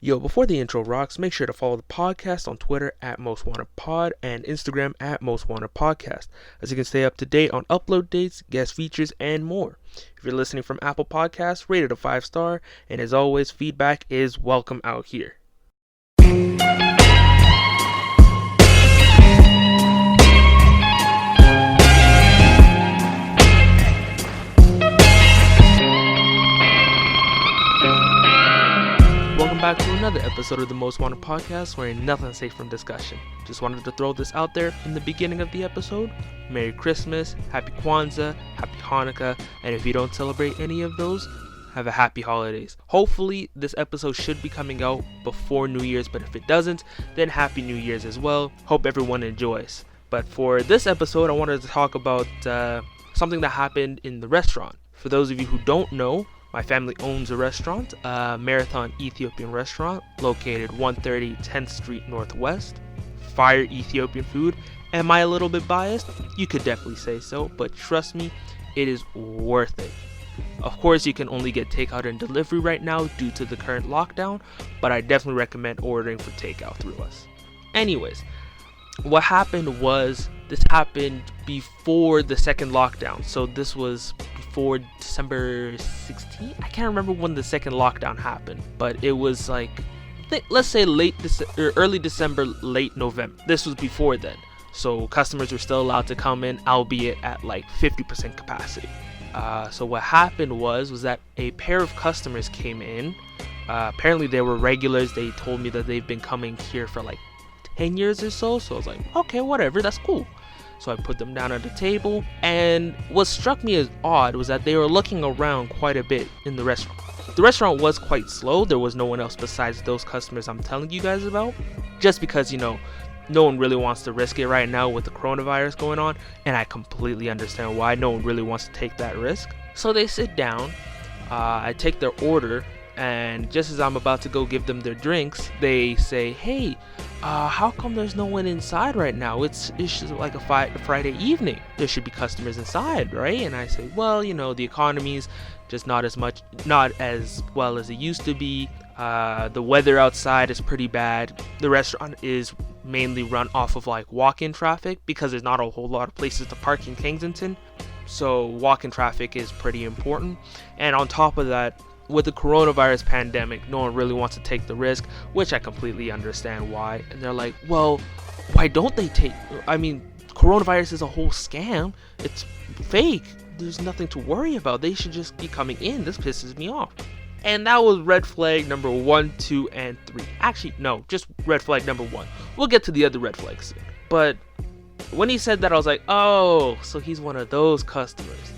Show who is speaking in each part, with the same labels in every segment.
Speaker 1: Yo, before the intro rocks, make sure to follow the podcast on Twitter at MostWantedPod and Instagram at MostWantedPodcast, as you can stay up to date on upload dates, guest features, and more. If you're listening from Apple Podcasts, rate it a 5-star, and as always, feedback is welcome out here. Welcome back to another episode of the Most Wanted Podcast, where nothing's safe from discussion. Just wanted to throw this out there in the beginning of the episode. Merry Christmas, Happy Kwanzaa, Happy Hanukkah, and if you don't celebrate any of those, have a happy holidays. Hopefully, this episode should be coming out before New Year's, but if it doesn't, then Happy New Year's as well. Hope everyone enjoys. But for this episode, I wanted to talk about something that happened in the restaurant. For those of you who don't know, my family owns a restaurant, a Marathon Ethiopian restaurant located 130 10th Street Northwest. Fire Ethiopian food. Am I a little bit biased? You could definitely say so, but trust me, it is worth it. Of course, you can only get takeout and delivery right now due to the current lockdown, but I definitely recommend ordering for takeout through us. Anyways, what happened was, this happened before the second lockdown, so this was before December 16th. I can't remember when the second lockdown happened, but it was like, let's say early December, late November. This was before then, so customers were still allowed to come in, albeit at like 50% capacity. So what happened was that a pair of customers came in. Apparently they were regulars. They told me that they've been coming here for like 10 years or so. So I was like, okay, whatever, that's cool. So I put them down at the table, and what struck me as odd was that they were looking around quite a bit in the restaurant. The restaurant was quite slow. There was no one else besides those customers I'm telling you guys about, just because, no one really wants to risk it right now with the coronavirus going on, and I completely understand why no one really wants to take that risk. So they sit down, I take their order, and just as I'm about to go give them their drinks, they say, hey, how come there's no one inside right now? It's just like a Friday evening. There should be customers inside, right? And I say, well, the economy's just not as well as it used to be. The weather outside is pretty bad. The restaurant is mainly run off of like walk-in traffic because there's not a whole lot of places to park in Kensington. So walk-in traffic is pretty important. And on top of that, with the coronavirus pandemic, no one really wants to take the risk, which I completely understand why. And they're like, well, why don't they coronavirus is a whole scam. It's fake. There's nothing to worry about. They should just be coming in. This pisses me off. And that was red flag number 1, 2, and 3. Actually, no, just red flag number 1. We'll get to the other red flags soon. But when he said that, I was like, oh, so he's one of those customers.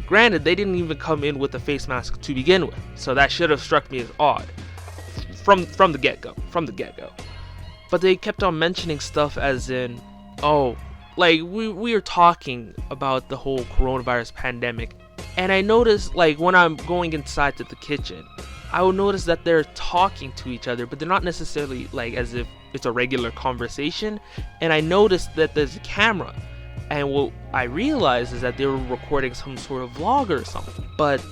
Speaker 1: Granted, they didn't even come in with a face mask to begin with, so that should have struck me as odd from the get-go. But they kept on mentioning stuff as in, oh, like we were talking about the whole coronavirus pandemic, and I noticed, like, when I'm going inside to the kitchen, I will notice that they're talking to each other, but they're not necessarily like as if it's a regular conversation. And I noticed that there's a camera. And what I realized is that they were recording some sort of vlog or something. But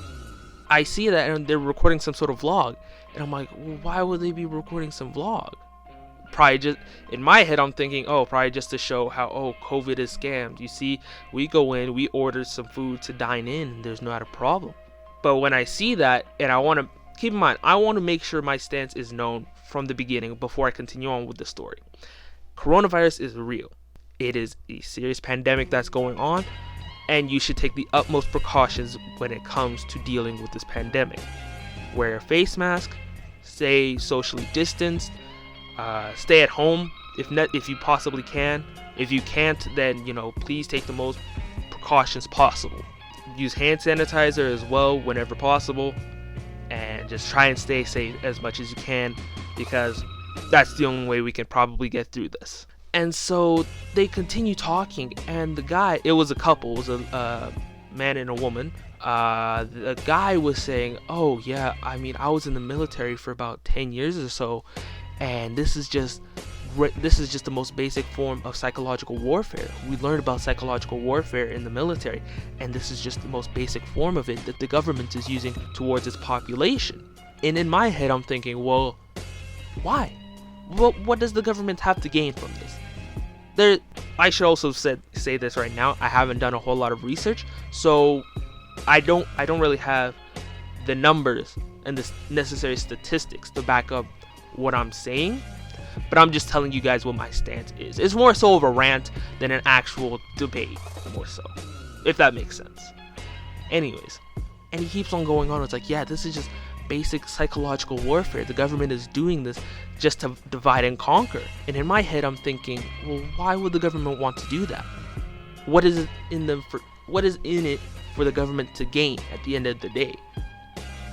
Speaker 1: I see that and they're recording some sort of vlog. And I'm like, well, why would they be recording some vlog? Probably just, in my head, I'm thinking, probably just to show how, COVID is scammed. You see, we go in, we order some food to dine in, and there's not a problem. But when I see that, and I want to, keep in mind, I want to make sure my stance is known from the beginning before I continue on with the story. Coronavirus is real. It is a serious pandemic that's going on, and you should take the utmost precautions when it comes to dealing with this pandemic. Wear a face mask, stay socially distanced, stay at home if you possibly can. If you can't, then please take the most precautions possible. Use hand sanitizer as well whenever possible, and just try and stay safe as much as you can, because that's the only way we can probably get through this. And so they continue talking, and the guy, it was a couple, it was a man and a woman. The guy was saying, oh yeah, I was in the military for about 10 years or so, and this is just the most basic form of psychological warfare. We learned about psychological warfare in the military, and this is just the most basic form of it that the government is using towards its population. And in my head, I'm thinking, well, Why? What does the government have to gain from this? I should also say this right now. I haven't done a whole lot of research, so I don't really have the numbers and the necessary statistics to back up what I'm saying. But I'm just telling you guys what my stance is. It's more so of a rant than an actual debate, more so, if that makes sense. Anyways, and he keeps on going on. It's like, yeah, this is just basic psychological warfare. The government is doing this just to divide and conquer. And in my head, I'm thinking, well, why would the government want to do that? What is in it for the government to gain at the end of the day?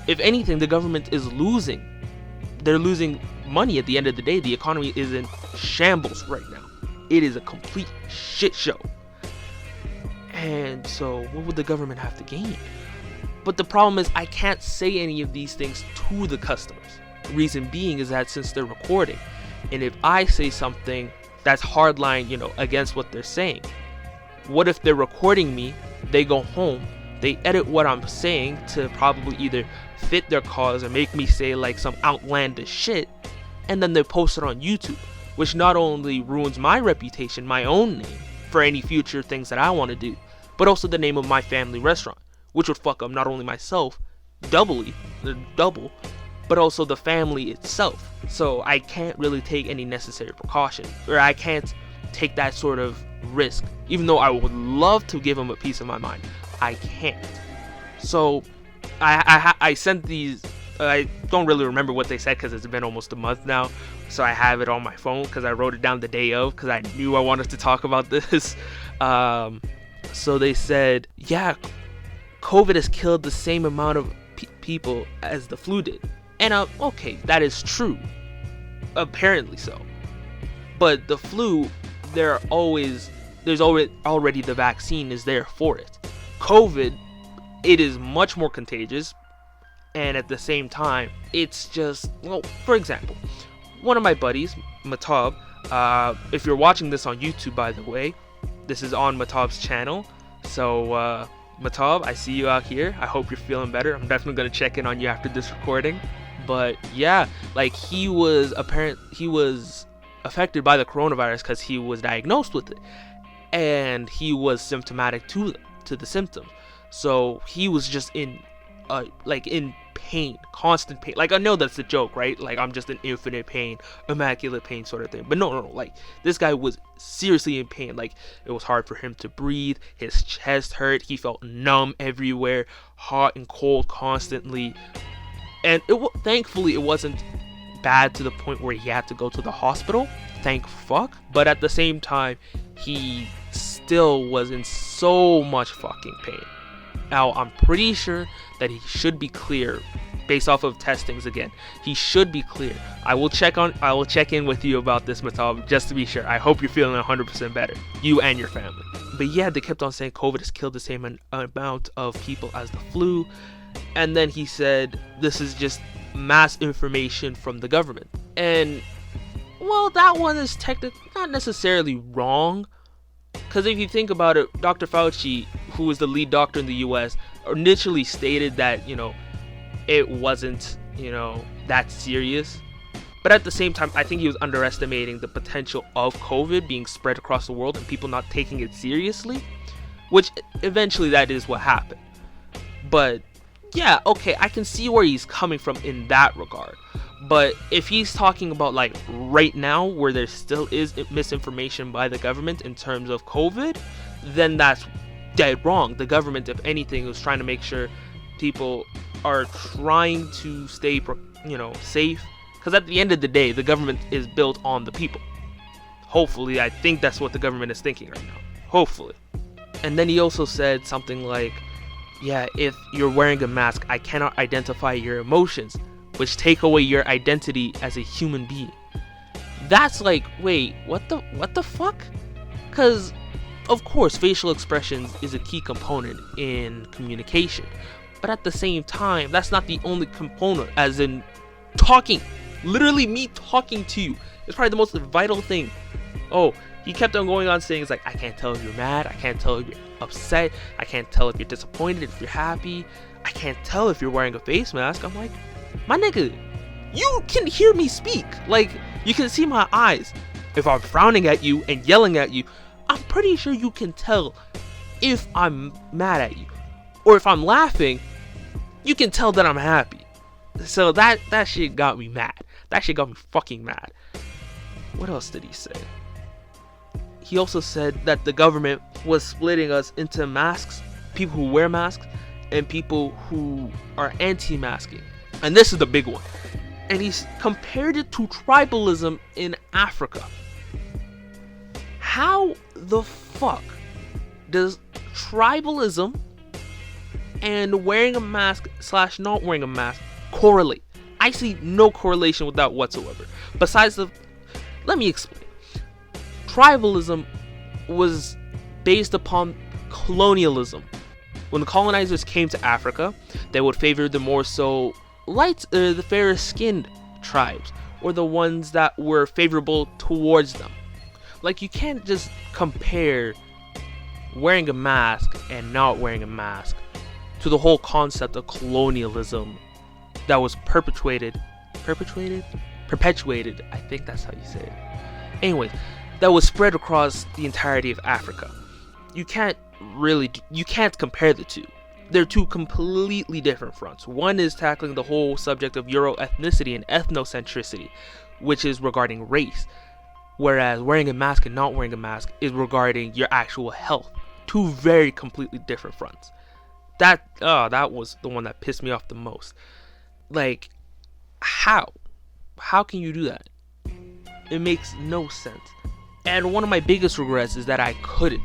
Speaker 1: If anything, the government is losing. They're losing money at the end of the day. The economy is in shambles right now. It is a complete shit show. And so what would the government have to gain? But the problem is I can't say any of these things to the customers. The reason being is that since they're recording, and if I say something that's hardline, against what they're saying, what if they're recording me, they go home, they edit what I'm saying to probably either fit their cause or make me say like some outlandish shit, and then they post it on YouTube, which not only ruins my reputation, my own name, for any future things that I want to do, but also the name of my family restaurant, which would fuck up not only myself, double, but also the family itself. So I can't really take any necessary precaution, or I can't take that sort of risk, even though I would love to give them a piece of my mind. I can't. So I sent these. I don't really remember what they said because it's been almost a month now, so I have it on my phone because I wrote it down the day of because I knew I wanted to talk about this. So they said, yeah, COVID has killed the same amount of people as the flu did. And okay, that is true. Apparently so. But the flu, there's already the vaccine is there for it. COVID, it is much more contagious. And at the same time, it's just, well, for example, one of my buddies, Matab, if you're watching this on YouTube, by the way, this is on Matab's channel. So, Matab, I see you out here. I hope you're feeling better. I'm definitely going to check in on you after this recording. But yeah, like he was affected by the coronavirus because he was diagnosed with it. And he was symptomatic to the symptoms. So he was just in pain, constant pain. Like, I know that's a joke, right? Like, I'm just in infinite pain, immaculate pain sort of thing. But no. Like, this guy was seriously in pain. Like, it was hard for him to breathe. His chest hurt. He felt numb everywhere, hot and cold constantly. And thankfully, it wasn't bad to the point where he had to go to the hospital. Thank fuck. But at the same time, he still was in so much fucking pain. Now, I'm pretty sure that he should be clear based off of testings again. He should be clear. I will check in with you about this, Matab, just to be sure. I hope you're feeling 100% better. You and your family. But yeah, they kept on saying COVID has killed the same amount of people as the flu. And then he said, this is just mass information from the government. And, well, that one is technically not necessarily wrong. Because if you think about it, Dr. Fauci, who was the lead doctor in the US, initially stated that, it wasn't, that serious. But at the same time, I think he was underestimating the potential of COVID being spread across the world and people not taking it seriously, which eventually that is what happened. But yeah, okay, I can see where he's coming from in that regard. But if he's talking about like right now where there still is misinformation by the government in terms of COVID, then that's dead wrong. The government, if anything, was trying to make sure people are trying to stay, safe. Because at the end of the day, the government is built on the people. Hopefully, I think that's what the government is thinking right now. Hopefully. And then he also said something like, yeah, if you're wearing a mask, I cannot identify your emotions, which take away your identity as a human being. That's like, wait, what the fuck? Because, of course, facial expressions is a key component in communication. But at the same time, that's not the only component, as in talking. Literally me talking to you is probably the most vital thing. Oh, he kept on going on saying, it's like, I can't tell if you're mad, I can't tell if you're upset, I can't tell if you're disappointed, if you're happy, I can't tell if you're wearing a face mask. I'm like, my nigga, You can hear me speak. Like, you can see my eyes. If I'm frowning at you and yelling at you, I'm pretty sure you can tell if I'm mad at you. Or if I'm laughing, you can tell that I'm happy. So that shit got me mad. That shit got me fucking mad. What else did he say? He also said that the government was splitting us into masks, people who wear masks, and people who are anti-masking. And this is the big one. And he's compared it to tribalism in Africa. How the fuck does tribalism and wearing a mask / not wearing a mask correlate? I see no correlation with that whatsoever. Besides let me explain. Tribalism was based upon colonialism. When the colonizers came to Africa, they would favor the more so the fairer skinned tribes, or the ones that were favorable towards them. Like, you can't just compare wearing a mask and not wearing a mask to the whole concept of colonialism that was perpetuated, I think that's how you say it. Anyways, that was spread across the entirety of Africa. You can't compare the two. They're two completely different fronts. One is tackling the whole subject of Euro-ethnicity and ethnocentricity, which is regarding race. Whereas wearing a mask and not wearing a mask is regarding your actual health. Two very completely different fronts. That was the one that pissed me off the most. Like, how? How can you do that? It makes no sense. And one of my biggest regrets is that I couldn't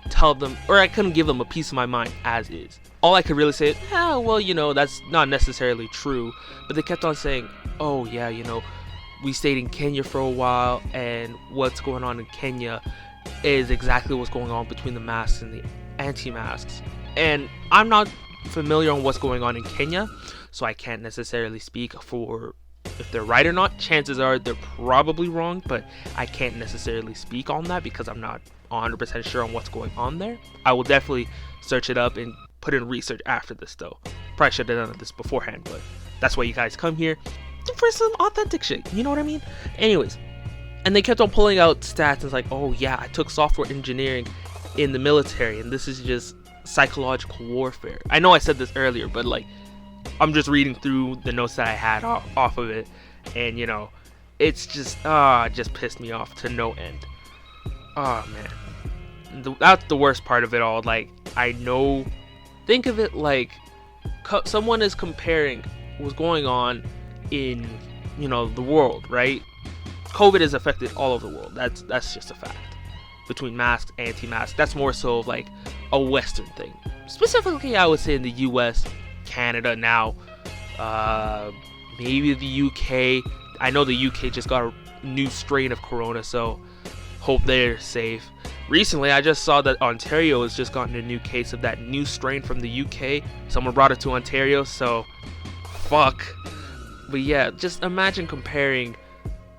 Speaker 1: tell them, or I couldn't give them a piece of my mind as is. All I could really say is, well, that's not necessarily true. But they kept on saying, oh yeah, we stayed in Kenya for a while, and what's going on in Kenya is exactly what's going on between the masks and the anti-masks. And I'm not familiar on what's going on in Kenya, so I can't necessarily speak for if they're right or not. Chances are they're probably wrong, but I can't necessarily speak on that because I'm not 100% sure on what's going on there. I will definitely search it up and put in research after this, though. Probably should have done this beforehand, but that's why you guys come here for some authentic shit, you know what I mean? Anyways, and they kept on pulling out stats, and it's like, oh yeah, I took software engineering in the military, and this is just psychological warfare. I know I said this earlier, but like, I'm just reading through the notes that I had off of it, and it's just pissed me off to no end. Oh man, that's the worst part of it all. Like, think of it like someone is comparing what's going on in the world, right? COVID has affected all over the world. That's just a fact. Between masks, anti-masks, that's more so of like a Western thing. Specifically, I would say in the US, Canada now, maybe the UK. I know the UK just got a new strain of corona, so hope they're safe. Recently, I just saw that Ontario has just gotten a new case of that new strain from the UK. Someone brought it to Ontario, so fuck. But yeah, just imagine comparing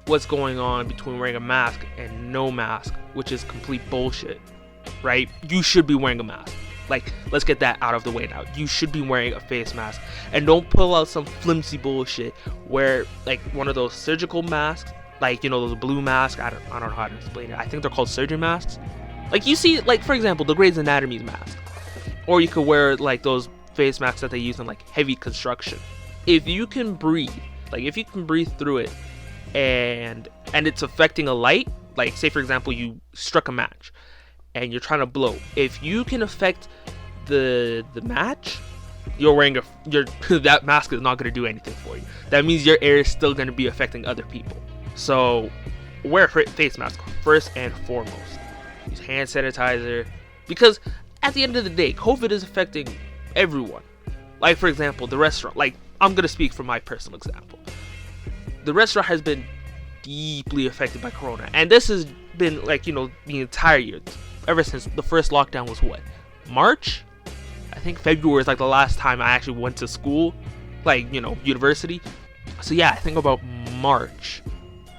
Speaker 1: what's going on between wearing a mask and no mask, which is complete bullshit, right? You should be wearing a mask. Like, let's get that out of the way now. You should be wearing a face mask, and don't pull out some flimsy bullshit where, like, one of those surgical masks, like, those blue masks. I don't know how to explain it. I think they're called surgery masks. Like, you see, like, for example, the Grey's Anatomy's mask, or you could wear like those face masks that they use in like heavy construction. If you can breathe through it, and it's affecting a light, like say for example you struck a match and you're trying to blow, if you can affect the match, you're wearing that mask is not going to do anything for you. That means your air is still going to be affecting other people. So wear a face mask first and foremost. Use hand sanitizer, because at the end of the day, COVID is affecting everyone. Like for example, the restaurant. Like, I'm going to speak from my personal example. The restaurant has been deeply affected by corona, and this has been like, the entire year, ever since the first lockdown was what, March? I think February is like the last time I actually went to school, like, university. So yeah, I think about March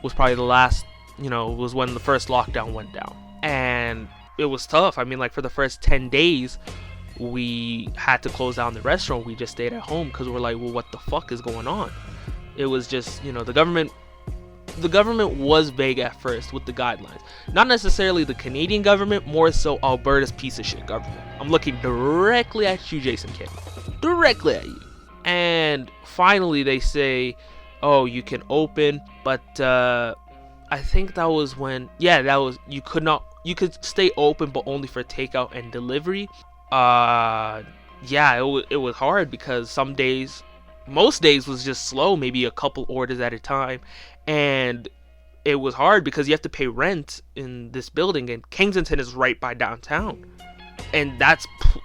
Speaker 1: was probably the last, was when the first lockdown went down. And it was tough. I mean, like for the first 10 days, we had to close down the restaurant. We just stayed at home because we're like, well, what the fuck is going on? It was just, the government was vague at first with the guidelines. Not necessarily the Canadian government, more so Alberta's piece of shit government. I'm looking directly at you, Jason Kim. Directly at you. And finally they say, oh, you can open, but I think that was when, you could stay open, but only for takeout and delivery. It was hard because most days was just slow, maybe a couple orders at a time. And it was hard because you have to pay rent in this building, and Kensington is right by downtown. And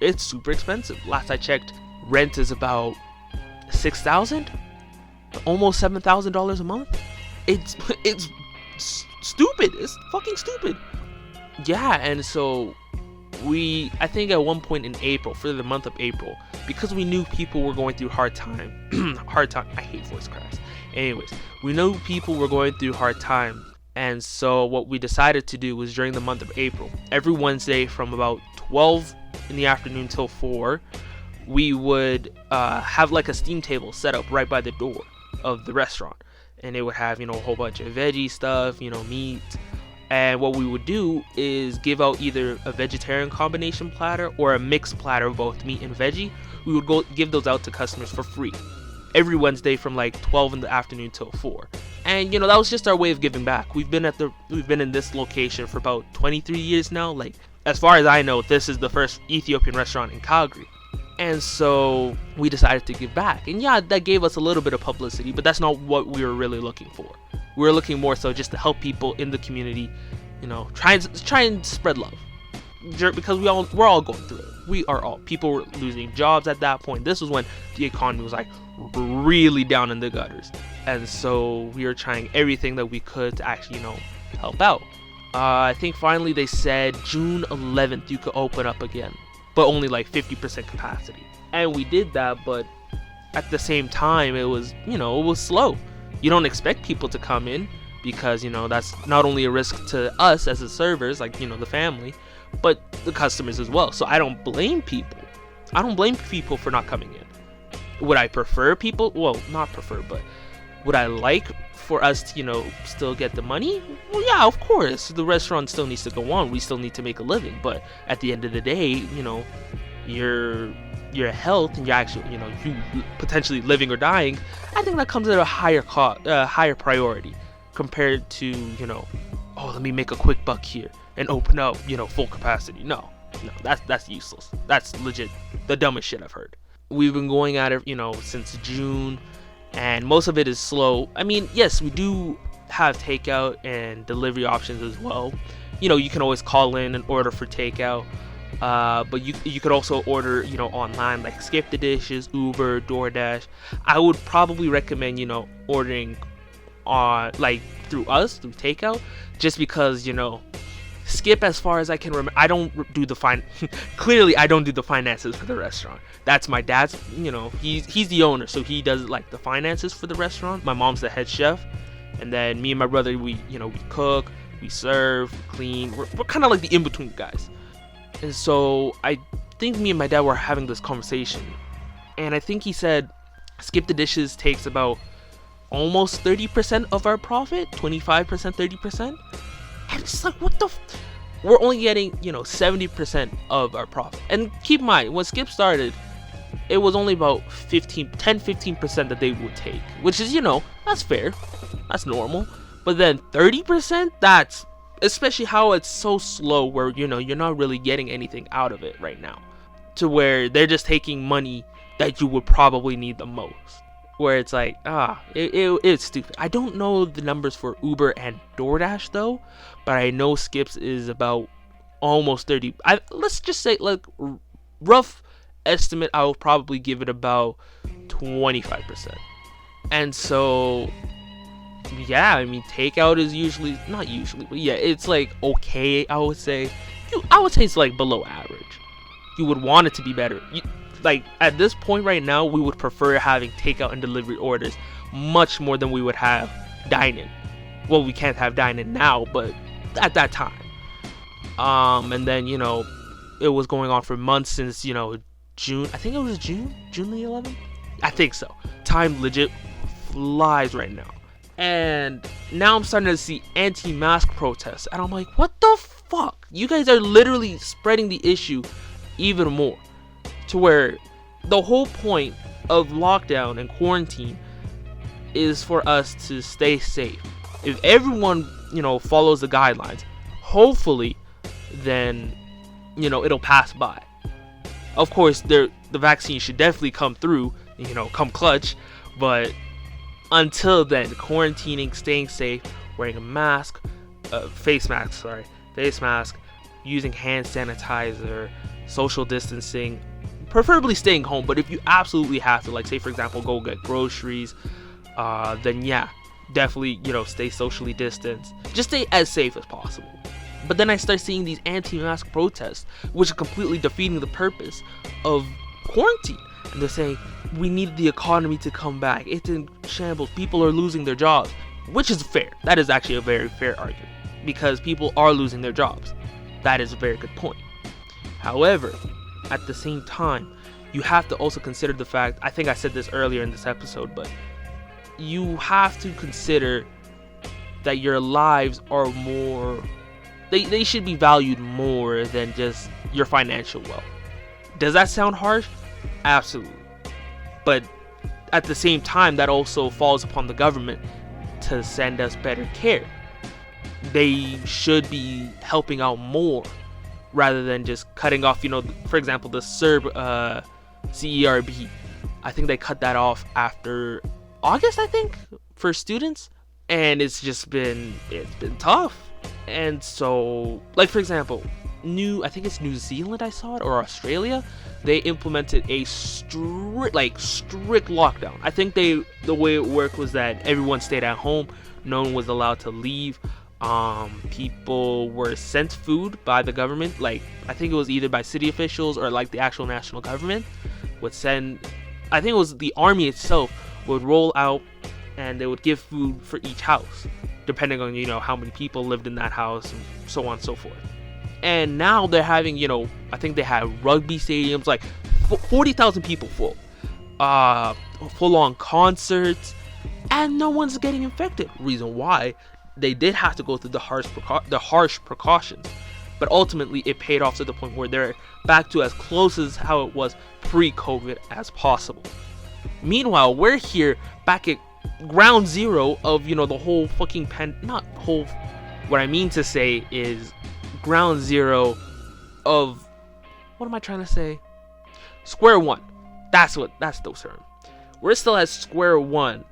Speaker 1: it's super expensive. Last I checked, rent is about $6,000, almost $7,000 a month. It's stupid. It's fucking stupid. Yeah, and so I think at one point in April, for the month of April, because we knew people were going through hard time. I hate voice cracks. Anyways, we knew people were going through hard time, and so what we decided to do was during the month of April, every Wednesday from about 12 in the afternoon till 4, we would have like a steam table set up right by the door of the restaurant, and it would have a whole bunch of veggie stuff, meat. And what we would do is give out either a vegetarian combination platter or a mixed platter of both meat and veggie. We would go give those out to customers for free every Wednesday from like 12 in the afternoon till 4. And that was just our way of giving back. We've been in this location for about 23 years now. Like, as far as I know, this is the first Ethiopian restaurant in Calgary. And so we decided to give back. And yeah, that gave us a little bit of publicity, but that's not what we were really looking for. We were looking more so just to help people in the community, try and spread love. Because we're all going through it. People were losing jobs at that point. This was when the economy was like really down in the gutters. And so we were trying everything that we could to actually, help out. I think finally they said June 11th you could open up again, but only like 50% capacity. And we did that, but at the same time, it was slow. You don't expect people to come in because, that's not only a risk to us as the servers, like, the family, but the customers as well. So I don't blame people. I don't blame people for not coming in. Would I prefer people? Well, not prefer, but would I like for us to, still get the money? Well, yeah, of course. The restaurant still needs to go on. We still need to make a living. But at the end of the day, your health and your actual, you potentially living or dying, I think that comes at a higher higher priority compared to, let me make a quick buck here and open up, full capacity. No, that's useless. That's legit the dumbest shit I've heard. We've been going at it, since June, and most of it is slow. I mean, yes, we do have takeout and delivery options as well. You can always call in and order for takeout. But you could also order, online, like Skip the Dishes, Uber, DoorDash. I would probably recommend, ordering on through takeout, just because, Skip, as far as I can remember, I don't do clearly I don't do the finances for the restaurant. That's my dad's, he's the owner, so he does like the finances for the restaurant. My mom's the head chef, and then me and my brother, we cook, we serve, clean. We're kind of like the in-between guys. And so I think me and my dad were having this conversation, and I think he said Skip the Dishes takes about almost 30% of our profit, 25%, 30%. And it's like, what the we're only getting 70% of our profit. And keep in mind, when Skip started, it was only about 10-15% that they would take, which is, that's fair, that's normal. But then 30%, that's, especially how it's so slow, where you're not really getting anything out of it right now, to where they're just taking money that you would probably need the most, where it's like, it's stupid. I don't know the numbers for Uber and DoorDash though, but I know Skip's is about almost 30. Let's just say, like, rough estimate, I will probably give it about 25%. And so yeah, I mean, takeout is not usually, but yeah, it's like okay, I would say. I would say it's like below average. You would want it to be better. Like, at this point right now, we would prefer having takeout and delivery orders much more than we would have dine-in. Well, we can't have dine-in now, but at that time. And then, it was going on for months since, June. I think it was June the 11th. I think so. Time legit lives right now. And now I'm starting to see anti-mask protests. And I'm like, what the fuck? You guys are literally spreading the issue even more. To where the whole point of lockdown and quarantine is for us to stay safe. If everyone, follows the guidelines, hopefully, then, it'll pass by. Of course, the vaccine should definitely come through, come clutch. But until then, quarantining, staying safe, wearing a mask, face mask, using hand sanitizer, social distancing, preferably staying home. But if you absolutely have to, like say for example, go get groceries, then yeah, definitely, stay socially distanced. Just stay as safe as possible. But then I start seeing these anti-mask protests, which are completely defeating the purpose of quarantine. And they're saying, we need the economy to come back. It's in shambles. People are losing their jobs. Which is fair. That is actually a very fair argument. Because people are losing their jobs. That is a very good point. However, at the same time, you have to also consider the fact, I think I said this earlier in this episode, but you have to consider that your lives are more, they should be valued more than just your financial wealth. Does that sound harsh? Absolutely. But at the same time, that also falls upon the government to send us better care. They should be helping out more rather than just cutting off, for example, the CERB. I think they cut that off after August, I think, for students. And it's been tough. And so, like for example, I think it's New Zealand I saw it, or Australia, they implemented a strict lockdown. I think the way it worked was that everyone stayed at home, no one was allowed to leave. People were sent food by the government, like I think it was either by city officials or like the actual national government would send, I think it was the army itself would roll out and they would give food for each house, depending on, how many people lived in that house and so on and so forth. And now they're having, I think they have rugby stadiums, like 40,000 people full on concerts, and no one's getting infected. Reason why, they did have to go through the harsh precautions, but ultimately it paid off to the point where they're back to as close as how it was pre-COVID as possible. Meanwhile, we're here back at ground zero of, the whole fucking what I mean to say is ground zero of, what am I trying to say? Square one. That's the term. We're still at square one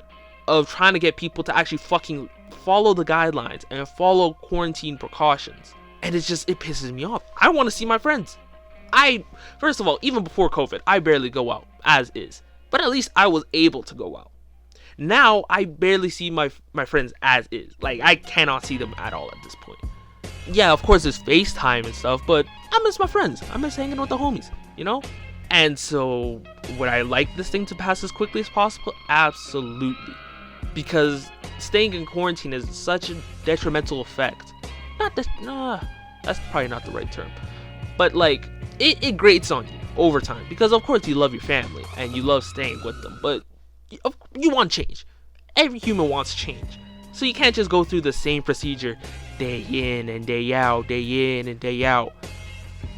Speaker 1: of trying to get people to actually fucking follow the guidelines and follow quarantine precautions. And it pisses me off. I want to see my friends. First of all, even before COVID, I barely go out, as is. But at least I was able to go out. Now, I barely see my friends as is. Like, I cannot see them at all at this point. Yeah, of course, there's FaceTime and stuff, but I miss my friends. I miss hanging with the homies, And so, would I like this thing to pass as quickly as possible? Absolutely. Because staying in quarantine is such a detrimental effect. That's probably not the right term. But, like, it grates on you over time. Because, of course, you love your family and you love staying with them. But you want change. Every human wants change. So you can't just go through the same procedure day in and day out, day in and day out.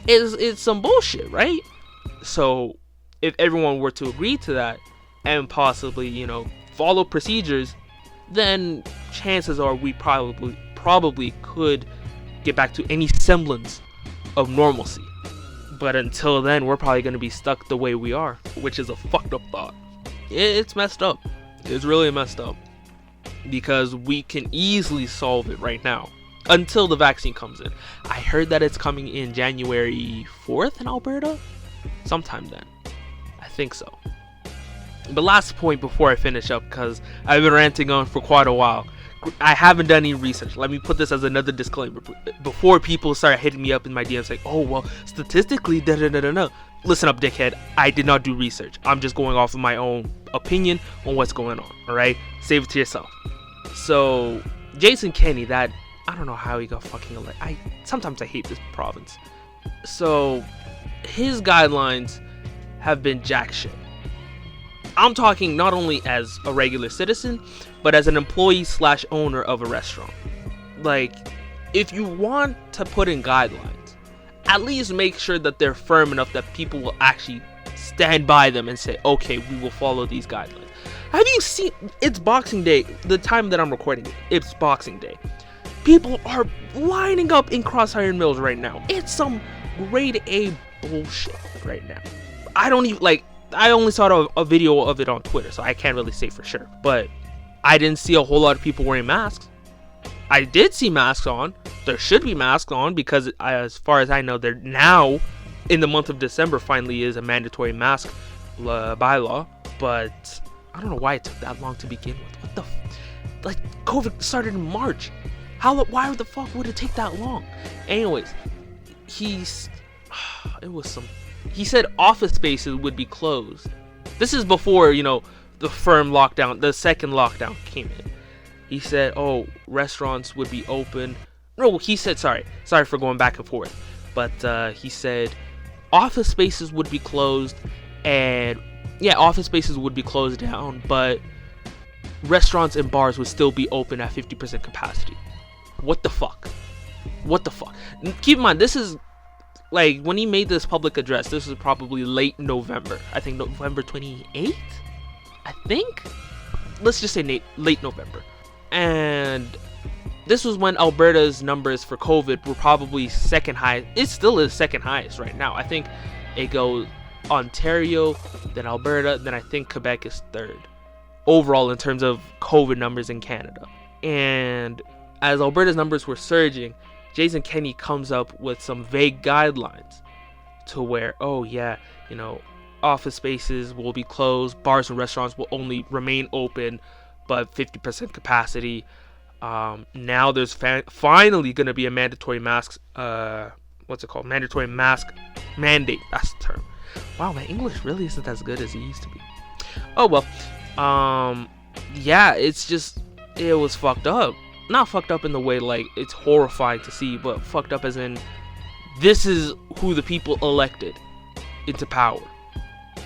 Speaker 1: It's some bullshit, right? So if everyone were to agree to that and possibly, follow procedures, then chances are we probably could get back to any semblance of normalcy. But until then, we're probably going to be stuck the way we are, which is a fucked up thought. It's messed up. It's really messed up. Because we can easily solve it right now until the vaccine comes in. I heard that it's coming in January 4th in Alberta. Sometime then. I think so. But last point before I finish up, because I've been ranting on for quite a while. I haven't done any research. Let me put this as another disclaimer before people start hitting me up in my DMs like, oh, well, statistically, da-da-da-da-da. Listen up, dickhead. I did not do research. I'm just going off of my own opinion on what's going on, alright? Save it to yourself. So, Jason Kenney, I don't know how he got fucking elected. Sometimes I hate this province. So, his guidelines have been jack shit. I'm talking not only as a regular citizen, but as an employee / owner of a restaurant. Like, if you want to put in guidelines, at least make sure that they're firm enough that people will actually stand by them and say, okay, we will follow these guidelines. Have you seen, it's Boxing Day, the time that I'm recording it, it's Boxing Day. People are lining up in Crossfire Mills right now. It's some grade A bullshit right now. I only saw a video of it on Twitter, so I can't really say for sure. But I didn't see a whole lot of people wearing masks. I did see masks on. There should be masks on because, as far as I know, they're now, in the month of December, finally is a mandatory mask bylaw. But I don't know why it took that long to begin with. COVID started in March. Why the fuck would it take that long? Anyways, he said office spaces would be closed. This is before, the firm lockdown, the second lockdown came in. He said, restaurants would be open. No, he said, sorry for going back and forth. But he said office spaces would be closed, and office spaces would be closed down, but restaurants and bars would still be open at 50% capacity. What the fuck? Keep in mind, this is, like, when he made this public address, this was probably late November. I think November 28th? I think? Let's just say late November. And this was when Alberta's numbers for COVID were probably second highest. It still is second highest right now. I think it goes Ontario, then Alberta, then I think Quebec is third overall in terms of COVID numbers in Canada. And as Alberta's numbers were surging, Jason Kenney comes up with some vague guidelines to where, office spaces will be closed, bars and restaurants will only remain open, but 50% capacity. Now there's finally going to be a mandatory mask, mandatory mask mandate. That's the term. Wow, my English really isn't as good as it used to be. Oh, well. It's just, it was fucked up. Not fucked up in the way, like, it's horrifying to see, but fucked up as in, this is who the people elected into power.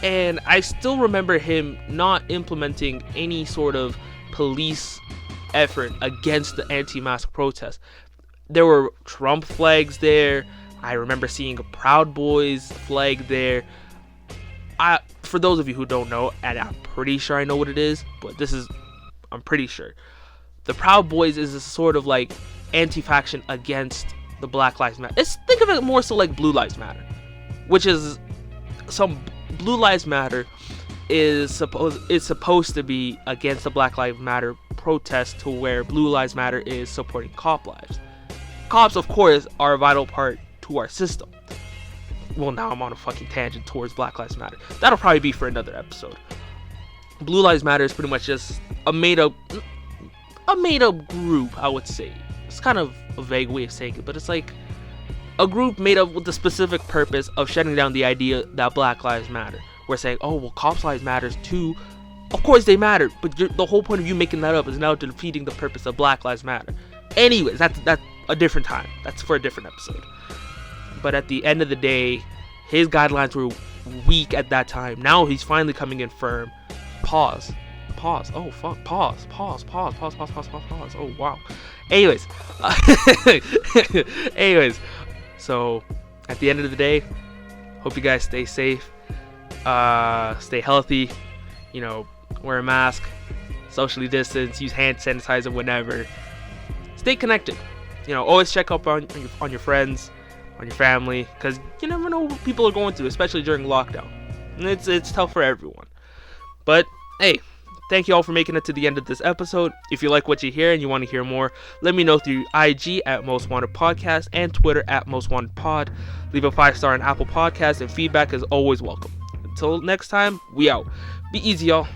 Speaker 1: And I still remember him not implementing any sort of police effort against the anti-mask protest. There were Trump flags there. I remember seeing a Proud Boys flag there. For those of you who don't know, and I'm pretty sure I know what it is, but I'm pretty sure. The Proud Boys is a sort of like anti-faction against the Black Lives Matter. Think of it more so like Blue Lives Matter, which is Blue Lives Matter is supposed to be against the Black Lives Matter protest, to where Blue Lives Matter is supporting cop lives. Cops, of course, are a vital part to our system. Well, now I'm on a fucking tangent towards Black Lives Matter. That'll probably be for another episode. Blue Lives Matter is pretty much just a made-up group, I would say. It's kind of a vague way of saying it, but it's like a group made up with the specific purpose of shutting down the idea that Black Lives Matter. We're saying, cops' lives matters too. Of course they matter, but the whole point of you making that up is now defeating the purpose of Black Lives Matter. Anyways, that's a different time. That's for a different episode. But at the end of the day, his guidelines were weak at that time. Now he's finally coming in firm. Pause. Oh, fuck. Pause. Oh, wow. Anyways. So, at the end of the day, hope you guys stay safe. Stay healthy. Wear a mask. Socially distance. Use hand sanitizer whenever. Stay connected. Always check up on your friends, on your family, because you never know what people are going through, especially during lockdown. And it's tough for everyone. But, hey, thank you all for making it to the end of this episode. If you like what you hear and you want to hear more, let me know through IG at Most Wanted Podcast and Twitter at Most Wanted Pod. Leave a 5-star on Apple Podcasts, and feedback is always welcome. Until next time, we out. Be easy, y'all.